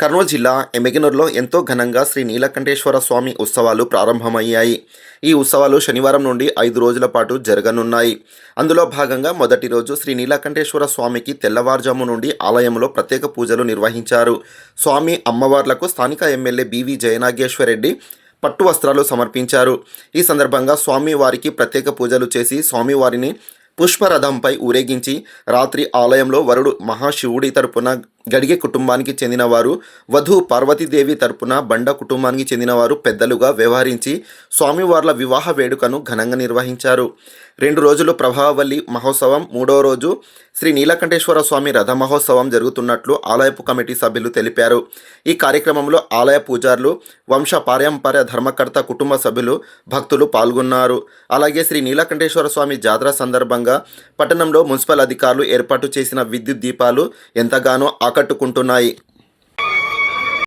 కర్నూలు జిల్లా ఎమ్మిగనూరులో ఎంతో ఘనంగా శ్రీ నీలకంఠేశ్వర స్వామి ఉత్సవాలు ప్రారంభమయ్యాయి. ఈ ఉత్సవాలు శనివారం నుండి 5 రోజుల పాటు జరగనున్నాయి. అందులో భాగంగా మొదటి రోజు శ్రీ నీలకంఠేశ్వర స్వామికి తెల్లవారుజాము నుండి ఆలయంలో ప్రత్యేక పూజలు నిర్వహించారు. స్వామి అమ్మవార్లకు స్థానిక ఎమ్మెల్యే బివి జయనాగేశ్వరరెడ్డి పట్టు వస్త్రాలు సమర్పించారు. ఈ సందర్భంగా స్వామివారికి ప్రత్యేక పూజలు చేసి స్వామివారిని పుష్పరథంపై ఊరేగించి రాత్రి ఆలయంలో వరుడు మహాశివుడి తరపున గడిగే కుటుంబానికి చెందినవారు, వధువు పార్వతీదేవి తరపున బండ కుటుంబానికి చెందినవారు పెద్దలుగా వ్యవహరించి స్వామివార్ల వివాహ వేడుకను ఘనంగా నిర్వహించారు. 2 రోజులు ప్రభావల్లి మహోత్సవం, 3వ రోజు శ్రీ నీలకంఠేశ్వర స్వామి రథ మహోత్సవం జరుగుతున్నట్లు ఆలయపు కమిటీ సభ్యులు తెలిపారు. ఈ కార్యక్రమంలో ఆలయ పూజారులు, వంశ పారంపర్య ధర్మకర్త కుటుంబ సభ్యులు, భక్తులు పాల్గొన్నారు. అలాగే శ్రీ నీలకంఠేశ్వర స్వామి జాతర సందర్భంగా పట్టణంలో మున్సిపల్ అధికారులు ఏర్పాటు చేసిన విద్యుత్ దీపాలు ఎంతగానో ఆకట్టుకుంటున్నాయి.